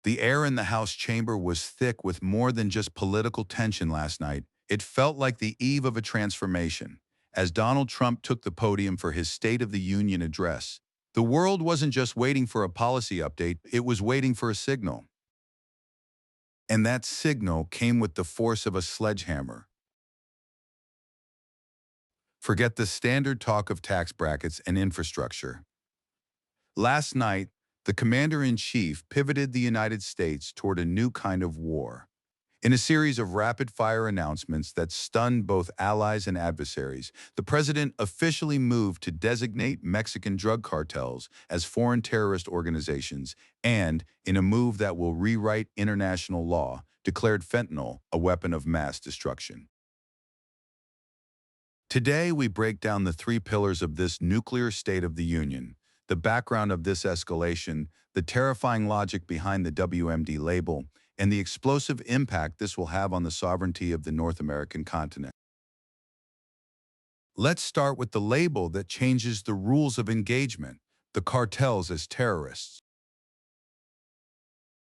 The air in the House chamber was thick with more than just political tension last night. It felt like the eve of a transformation. As Donald Trump took the podium for his State of the Union address, the world wasn't just waiting for a policy update, it was waiting for a signal. And that signal came with the force of a sledgehammer. Forget the standard talk of tax brackets and infrastructure. Last night, the commander-in-chief pivoted the United States toward a new kind of war. In a series of rapid-fire announcements that stunned both allies and adversaries, the president officially moved to designate Mexican drug cartels as foreign terrorist organizations and, in a move that will rewrite international law, declared fentanyl a weapon of mass destruction. Today, we break down the three pillars of this nuclear State of the Union, the background of this escalation, the terrifying logic behind the WMD label, and the explosive impact this will have on the sovereignty of the North American continent. Let's start with the label that changes the rules of engagement, the cartels as terrorists.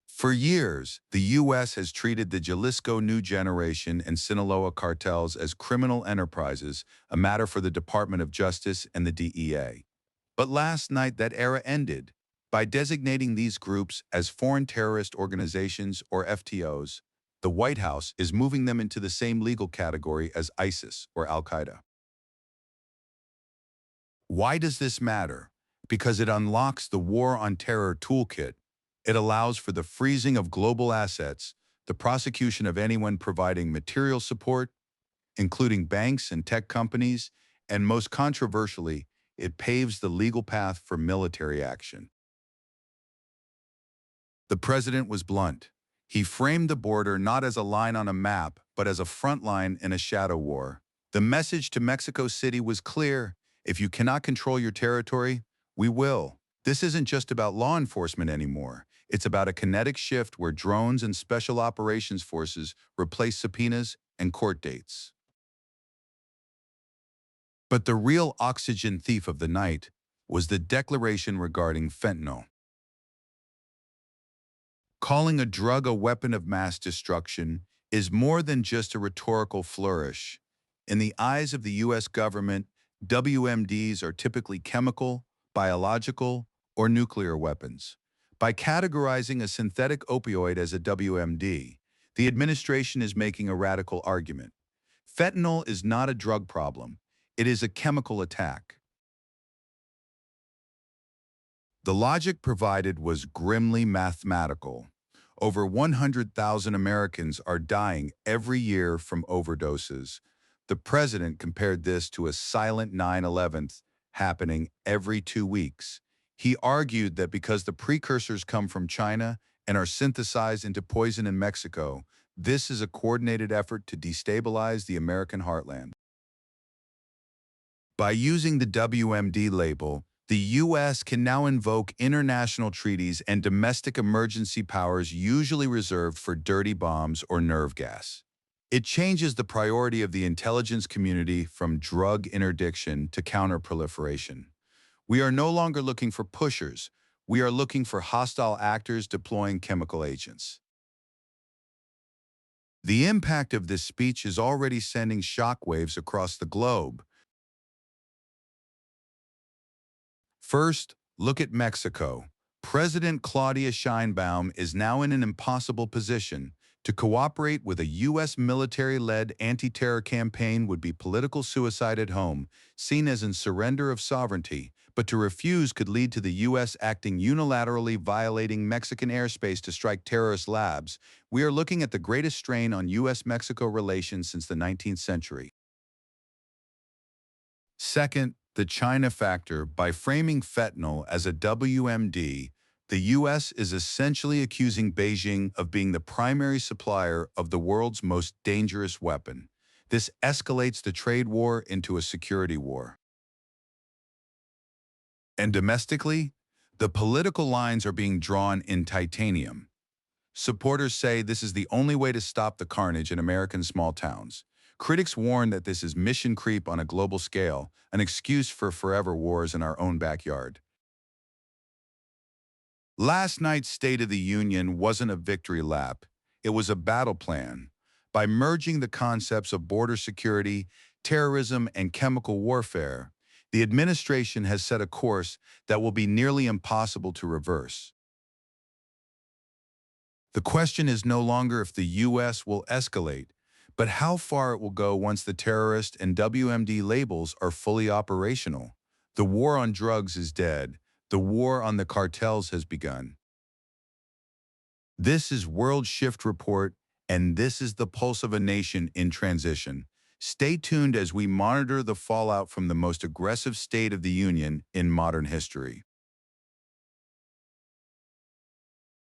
For years, the U.S. has treated the Jalisco New Generation and Sinaloa cartels as criminal enterprises, a matter for the Department of Justice and the DEA. But last night, that era ended. By designating these groups as foreign terrorist organizations, or FTOs, the White House is moving them into the same legal category as ISIS or Al-Qaeda. Why does this matter? Because it unlocks the War on Terror toolkit. It allows for the freezing of global assets, the prosecution of anyone providing material support, including banks and tech companies, and most controversially, it paves the legal path for military action. The president was blunt. He framed the border not as a line on a map, but as a front line in a shadow war. The message to Mexico City was clear: if you cannot control your territory, we will. This isn't just about law enforcement anymore. It's about a kinetic shift where drones and special operations forces replace subpoenas and court dates. But the real oxygen thief of the night was the declaration regarding fentanyl. Calling a drug a weapon of mass destruction is more than just a rhetorical flourish. In the eyes of the U.S. government, WMDs are typically chemical, biological, or nuclear weapons. By categorizing a synthetic opioid as a WMD, the administration is making a radical argument. Fentanyl is not a drug problem. It is a chemical attack. The logic provided was grimly mathematical. Over 100,000 Americans are dying every year from overdoses. The president compared this to a silent 9/11 happening every 2 weeks. He argued that because the precursors come from China and are synthesized into poison in Mexico, this is a coordinated effort to destabilize the American heartland. By using the WMD label, the U.S. can now invoke international treaties and domestic emergency powers usually reserved for dirty bombs or nerve gas. It changes the priority of the intelligence community from drug interdiction to counterproliferation. We are no longer looking for pushers. We are looking for hostile actors deploying chemical agents. The impact of this speech is already sending shockwaves across the globe. First, look at Mexico. President Claudia Sheinbaum is now in an impossible position. To cooperate with a U.S. military-led anti-terror campaign would be political suicide at home, seen as a surrender of sovereignty, but to refuse could lead to the U.S. acting unilaterally, violating Mexican airspace to strike terrorist labs. We are looking at the greatest strain on U.S.-Mexico relations since the 19th century. Second, the China factor. By framing fentanyl as a WMD, the U.S. is essentially accusing Beijing of being the primary supplier of the world's most dangerous weapon. This escalates the trade war into a security war. And domestically, the political lines are being drawn in titanium. Supporters say this is the only way to stop the carnage in American small towns. Critics warn that this is mission creep on a global scale, an excuse for forever wars in our own backyard. Last night's State of the Union wasn't a victory lap, it was a battle plan. By merging the concepts of border security, terrorism, and chemical warfare, the administration has set a course that will be nearly impossible to reverse. The question is no longer if the U.S. will escalate, but how far it will go once the terrorist and WMD labels are fully operational. The war on drugs is dead. The war on the cartels has begun. This is World Shift Report, and this is the pulse of a nation in transition. Stay tuned as we monitor the fallout from the most aggressive State of the Union in modern history.